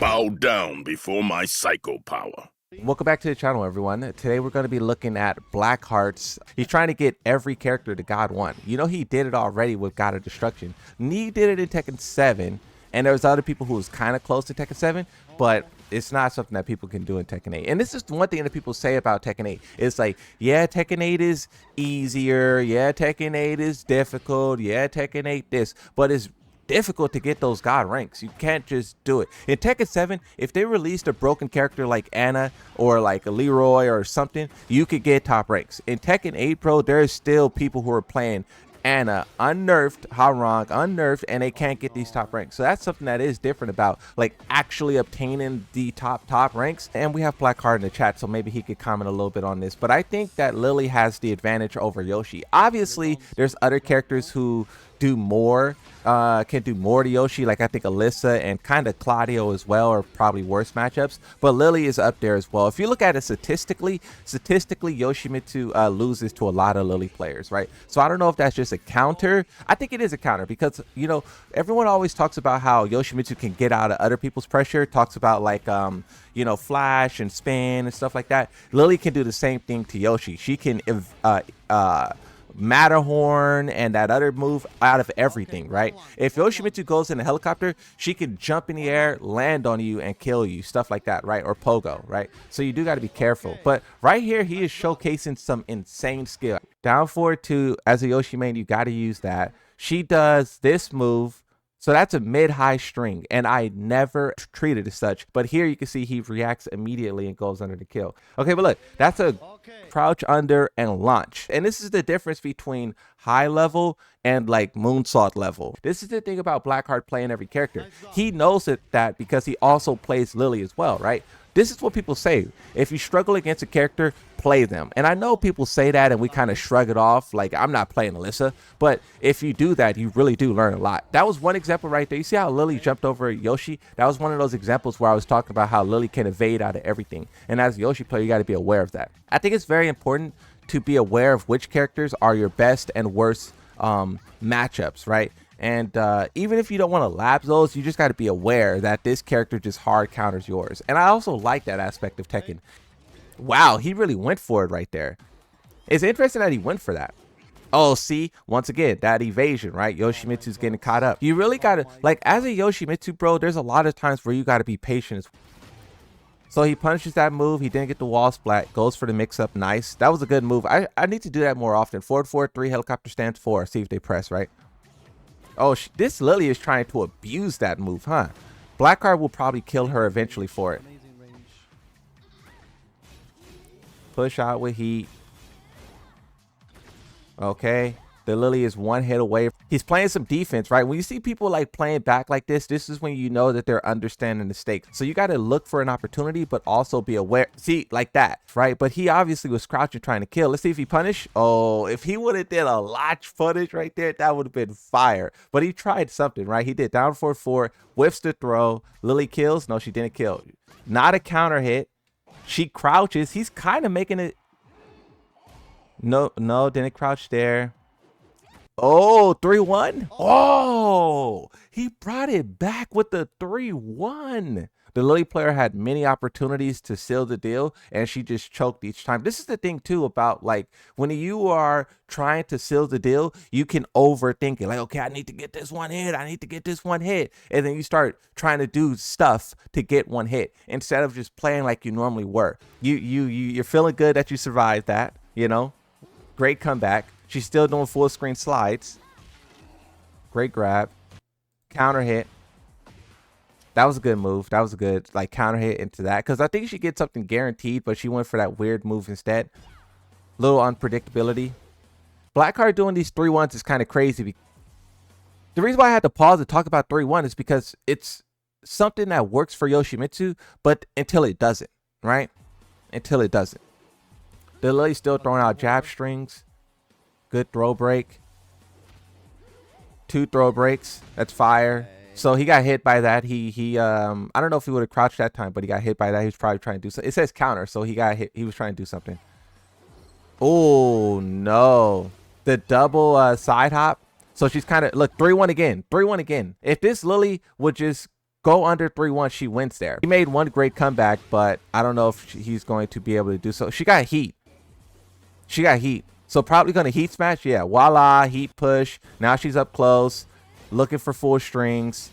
Bow down before my psycho power. Welcome back to the channel, everyone. Today we're going to be looking at Blackheart's. He's trying to get every character to God 1. You know, he did it already with God of Destruction. He did it in Tekken 7, and there was other people who was kind of close to Tekken 7, but it's not something that people can do in Tekken 8. And this is one thing that people say about Tekken 8. It's like, yeah, Tekken 8 is easier. Yeah, Tekken 8 is difficult. Yeah, Tekken 8 this. But it's difficult to get those God ranks. You can't just do it. In Tekken 7, if they released a broken character like Anna or like a Leroy or something, you could get top ranks. In Tekken 8 Pro, there is still people who are playing Anna unnerfed, Harang unnerfed, and they can't get these top ranks. So that's something that is different about like actually obtaining the top ranks. And we have Blackheart in the chat, so maybe he could comment a little bit on this. But I think that Lily has the advantage over Yoshi. Obviously, there's other characters who do more, can do more to Yoshi, like I think Alyssa and kind of Claudio as well are probably worse matchups, but Lily is up there as well. If you look at it statistically Yoshmitsu loses to a lot of Lily players, right? So I don't know if that's just a counter. I think it is a counter because, you know, everyone always talks about how Yoshmitsu can get out of other people's pressure, talks about like you know, flash and spin and stuff like that. Lily can do the same thing to Yoshi. She can Matterhorn and that other move out of everything, right? If Yoshmitsu goes in a helicopter, she can jump in the air, land on you, and kill you, stuff like that, right? Or pogo, right? So you do got to be careful. But right here, he is showcasing some insane skill. Down forward 2, as a Yoshi main, you got to use that. She does this move. So that's a mid-high string, and I never treated it as such. But here you can see he reacts immediately and goes under the kill. Okay, but look, that's a crouch under and launch. And this is the difference between high level and like moonsault level. This is the thing about Blackheart playing every character. He knows that because he also plays Lily as well, right? This is what people say. If you struggle against a character, play them. And I know people say that and we kind of shrug it off like, I'm not playing Alyssa. But if you do that, you really do learn a lot. That was one example right there. You see how Lily jumped over Yoshi? That was one of those examples where I was talking about how Lily can evade out of everything. And as a Yoshi player, you got to be aware of that. I think it's very important to be aware of which characters are your best and worst matchups, right? And even if you don't want to lapse those, you just got to be aware that this character just hard counters yours. And I also like that aspect of Tekken. Wow, he really went for it right there. It's interesting that he went for that. Oh, see, once again, that evasion, right? Yoshimitsu's getting caught up. You really got to, like, as a Yoshimitsu, bro, there's a lot of times where you got to be patient. So he punishes that move. He didn't get the wall splat. Goes for the mix-up. Nice. That was a good move. I need to do that more often. Forward 4-3, helicopter stance 4. See if they press, right? Oh, this Lily is trying to abuse that move, huh? Blackheart will probably kill her eventually for it. Push out with heat. Okay. The Lily is one hit away. He's playing some defense, right? When you see people like playing back like this is when you know that they're understanding the stakes. So you got to look for an opportunity, but also be aware. See, like that, right? But he obviously was crouching trying to kill. Let's see if he punish. Oh, if he would have did a latch footage right there, that would have been fire. But he tried something, right? He did down 4-4, whiffs the throw. Lily kills. No, she didn't kill. Not a counter hit. She crouches. He's kind of making it. No, didn't crouch there. Oh, 3-1. Oh, he brought it back with the 3-1. The Lily player had many opportunities to seal the deal, and she just choked each time. This is the thing, too, about, like, when you are trying to seal the deal, you can overthink it. Like, okay, I need to get this one hit. I need to get this one hit. And then you start trying to do stuff to get one hit instead of just playing like you normally were. You're feeling good that you survived that, you know? Great comeback. She's still doing full screen slides. Great grab. Counter hit. That was a good move. That was a good like counter hit into that. Because I think she gets something guaranteed, but she went for that weird move instead. Little unpredictability. Blackheart doing these 3-1s is kind of crazy. The reason why I had to pause to talk about 3-1 is because it's something that works for Yoshimitsu, but until it doesn't, right? Until it doesn't. The Lily's still throwing out jab strings. Good throw break. 2 throw breaks. That's fire. So he got hit by that. I don't know if he would have crouched that time, but he got hit by that. He was probably trying to do something. It says counter, so he got hit. He was trying to do something. Oh, no. The double side hop. So she's kind of, look, 3-1 again. 3-1 again. If this Lily would just go under 3-1, she wins there. He made one great comeback, but I don't know if he's going to be able to do so. She got heat. She got heat. So probably going to heat smash. Yeah, voila, heat push. Now she's up close, looking for full strings.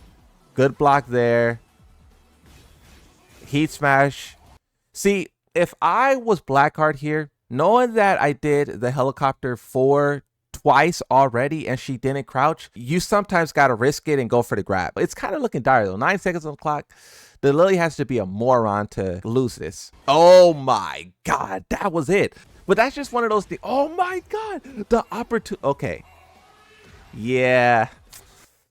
Good block there. Heat smash. See, if I was Blackheart here, knowing that I did the helicopter twice already and she didn't crouch, you sometimes got to risk it and go for the grab. It's kind of looking dire though. 9 seconds on the clock. The Lily has to be a moron to lose this. Oh my God, that was it. But that's just one of those things. Oh my God, the opportunity. Okay. Yeah.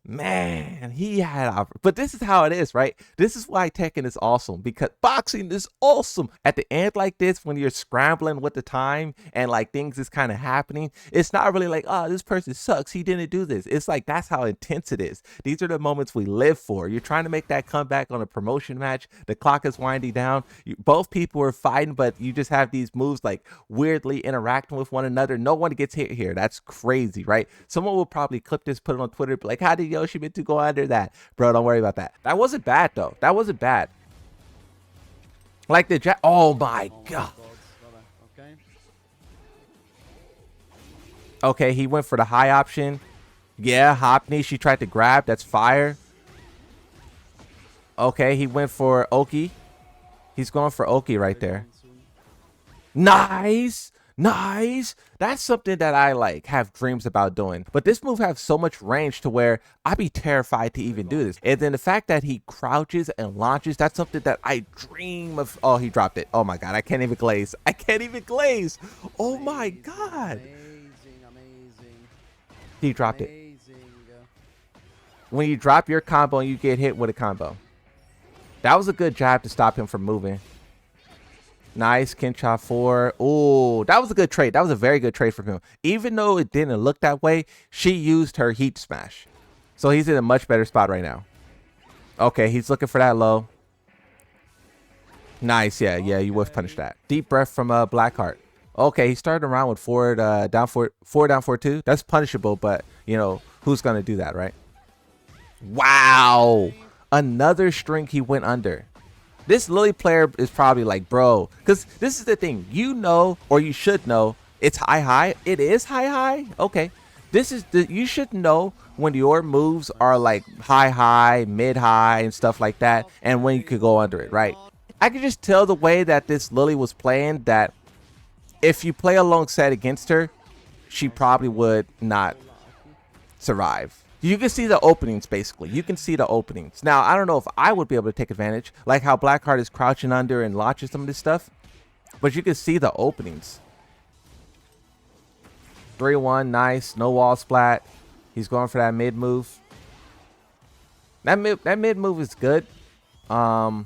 Man, he had, but this is how it is, right? This is why Tekken is awesome, because boxing is awesome. At the end like this, when you're scrambling with the time and like things is kind of happening, it's not really like, oh, this person sucks, he didn't do this. It's like, that's how intense it is. These are the moments we live for. You're trying to make that comeback on a promotion match. The clock is winding down. Both people are fighting, but you just have these moves like weirdly interacting with one another. No one gets hit here. That's crazy, right? Someone will probably clip this, put it on Twitter, be like, how did Yoshmitsu go under that? Bro, don't worry about that. That wasn't bad though. That wasn't bad. Like the oh my God. Okay, he went for the high option. Yeah, hop knee. She tried to grab. That's fire. Okay, he went for Oki. He's going for Oki right there. Nice. Nice. That's something that I like have dreams about doing. But this move has so much range to where I'd be terrified to even do this. And then the fact that he crouches and launches, that's something that I dream of. Oh, he dropped it. Oh my God, I can't even glaze. I can't even glaze. Oh my God. He dropped it. When you drop your combo and you get hit with a combo. That was a good jab to stop him from moving. Nice, Kincha 4. Oh, that was a good trade. That was a very good trade from him. Even though it didn't look that way, she used her heat smash. So he's in a much better spot right now. Okay, he's looking for that low. Nice, yeah, you would punish that. Deep breath from Blackheart. Okay, he started around with four down 4-2. That's punishable, but you know, who's gonna do that, right? Wow, another string he went under. This Lily player is probably like, bro, because this is the thing, you know, or you should know, it's high. It is high. Okay, this is you should know when your moves are like high, mid-high, and stuff like that, and when you could go under it, right? I could just tell the way that this Lily was playing that if you play alongside against her, she probably would not survive. You can see the openings, basically. You can see the openings. Now, I don't know if I would be able to take advantage, like how Blackheart is crouching under and launching some of this stuff, but you can see the openings. 3-1, nice. No wall splat. He's going for that mid move. That mid move is good. Oh,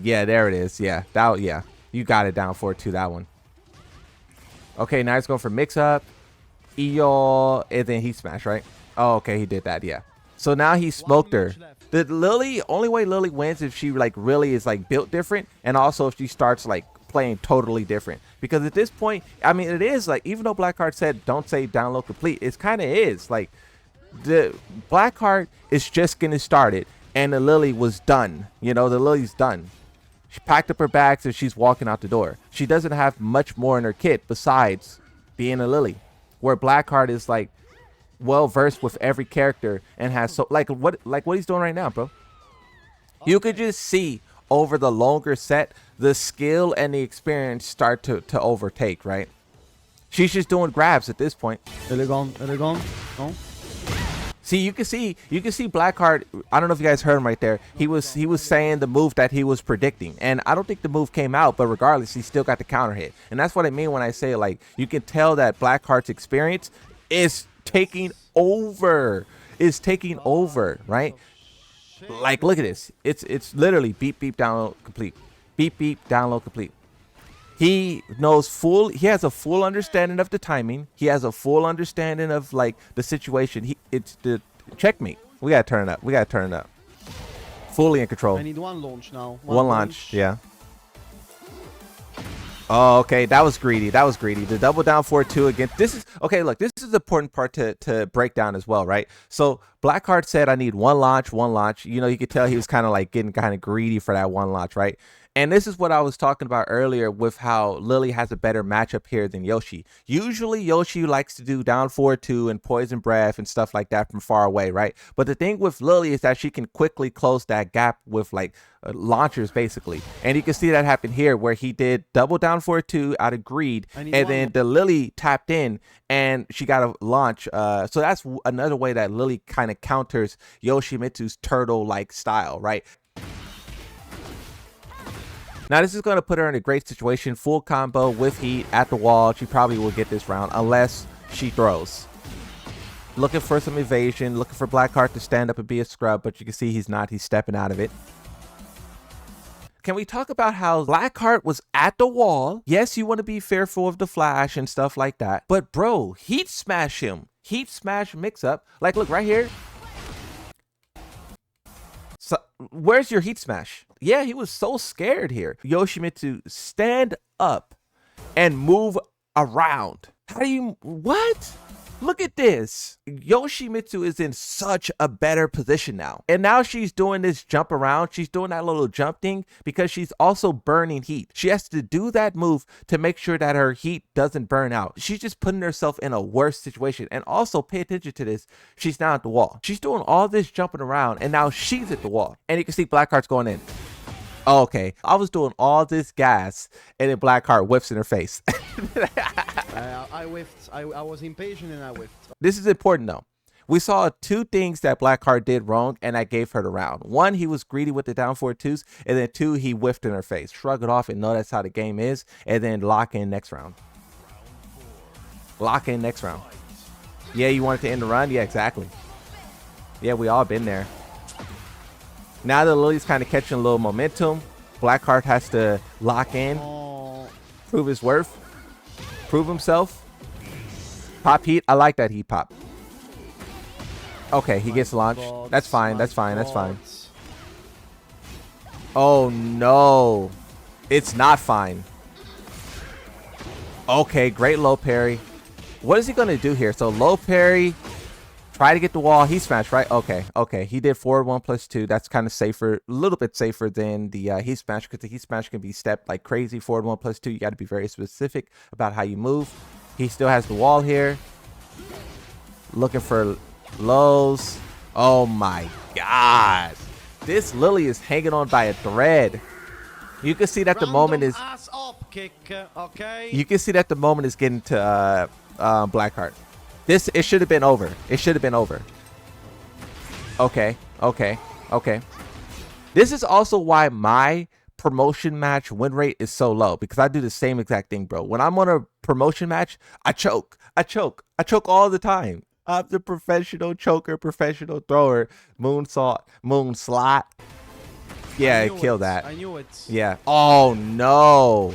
yeah, there it is. Yeah, yeah. You got it down 4-2, that one. Okay, now he's going for mix up. EO, and then he smashed, right? Oh, okay, he did that, yeah. So now he smoked her. The Lily, only way Lily wins if she like really is like built different, and also if she starts like playing totally different. Because at this point, I mean, it is like, even though Blackheart said don't say down low complete, it's kind of is like the Blackheart is just getting started, and the Lily was done. You know, the Lily's done. She packed up her bags and she's walking out the door. She doesn't have much more in her kit besides being a Lily. Where Blackheart is like well versed with every character and has so like what he's doing right now, bro. You could just see over the longer set the skill and the experience start to overtake, right? She's just doing grabs at this point. Elegant. No. See, you can see Blackheart. I don't know if you guys heard him right there. He was saying the move that he was predicting, and I don't think the move came out, but regardless, he still got the counter hit. And that's what I mean when I say, like, you can tell that Blackheart's experience is taking over. Right? Like, look at this. It's literally beep beep down low complete. Beep beep down low complete. He has a full understanding of the timing. He has a full understanding of like the situation. It's the checkmate. We gotta turn it up. Fully in control. I need one launch now. One launch, yeah. Oh, okay, that was greedy. That was greedy. The double down 4-2 against this is okay. Look, this is the important part to break down as well, right? So Blackheart said, "I need one launch, one launch." You know, you could tell he was kind of like getting kind of greedy for that one launch, right? And this is what I was talking about earlier with how Lily has a better matchup here than Yoshi. Usually Yoshi likes to do down 4-2 and poison breath and stuff like that from far away, right? But the thing with Lily is that she can quickly close that gap with like launchers basically. And you can see that happen here where he did double down 4-2 out of greed, and then the Lily tapped in and she got a launch. So that's another way that Lily kind of counters Yoshimitsu's turtle-like style, right? Now, this is going to put her in a great situation. Full combo with heat at the wall. She probably will get this round unless she throws. Looking for some evasion. Looking for Blackheart to stand up and be a scrub. But you can see he's not. He's stepping out of it. Can we talk about how Blackheart was at the wall? Yes, you want to be fearful of the flash and stuff like that. But, bro, heat smash him. Heat smash mix up. Like, look right here. So, where's your heat smash? Yeah, he was so scared here. Yoshimitsu, stand up and move around. How do you, what? Look at this. Yoshimitsu is in such a better position now. And now she's doing this jump around. She's doing that little jump thing because she's also burning heat. She has to do that move to make sure that her heat doesn't burn out. She's just putting herself in a worse situation. And also pay attention to this. She's now at the wall. She's doing all this jumping around and now she's at the wall. And you can see Blackheart's going in. Oh, okay, I was doing all this gas and then Blackheart whiffs in her face. I whiffed. I was impatient and I whiffed. This is important though. We saw two things that Blackheart did wrong and that gave her the round. One, he was greedy with the down 4-2s, and then two, he whiffed in her face. Shrug it off and know that's how the game is, and then lock in next round. Lock in next round. Yeah, you wanted to end the run? Yeah, exactly. Yeah, we all been there. Now that Lily's kind of catching a little momentum, Blackheart has to lock in, prove his worth, prove himself. Pop heat. I like that heat pop. Okay, he gets launched. That's fine. That's fine. That's fine. Oh, no. It's not fine. Okay, great low parry. What is he going to do here? So low parry. Try to get the wall. He smashed, right? Okay, okay. He did forward 1+2. That's kind of safer, a little bit safer than the heat smash, because the heat smash can be stepped like crazy. Forward 1+2. You got to be very specific about how you move. He still has the wall here. Looking for lows. Oh my God. This Lily is hanging on by a thread. You can see that the moment is. Ass up kick, okay? You can see that the moment is getting to Blackheart. It should have been over. It should have been over. Okay, okay, okay. This is also why my promotion match win rate is so low, because I do the same exact thing, bro. When I'm on a promotion match, I choke. I choke all the time. I'm the professional choker, professional thrower, moonsault, moon slot. Yeah, kill that. I knew it. Yeah. Oh no.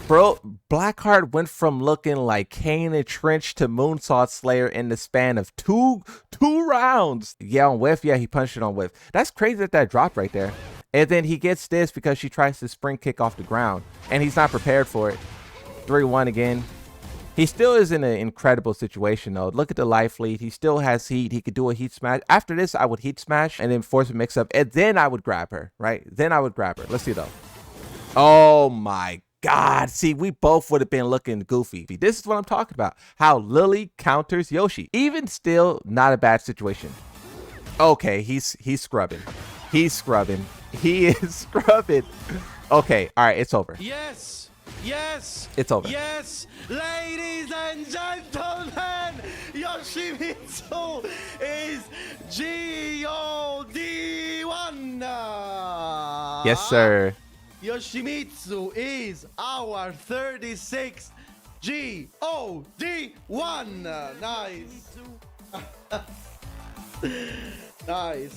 Bro, Blackheart went from looking like Kane and Trench to Moonsault Slayer in the span of two rounds. Yeah, on whiff. Yeah, he punched it on whiff. That's crazy that dropped right there. And then he gets this because she tries to spring kick off the ground. And he's not prepared for it. 3-1 again. He still is in an incredible situation, though. Look at the life lead. He still has heat. He could do a heat smash. After this, I would heat smash and then force a mix-up. And then I would grab her, right? Then I would grab her. Let's see, though. Oh, my God. See, we both would have been looking goofy. This is what I'm talking about. How Lily counters Yoshi. Even still, not a bad situation. Okay, he's scrubbing. He's scrubbing. He is scrubbing. Okay, all right, it's over. Yes. Yes. It's over. Yes. Ladies and gentlemen, Yoshmitsu is GOD1. Yes, sir. Yoshmitsu is our 36th GOD1. Nice. Nice.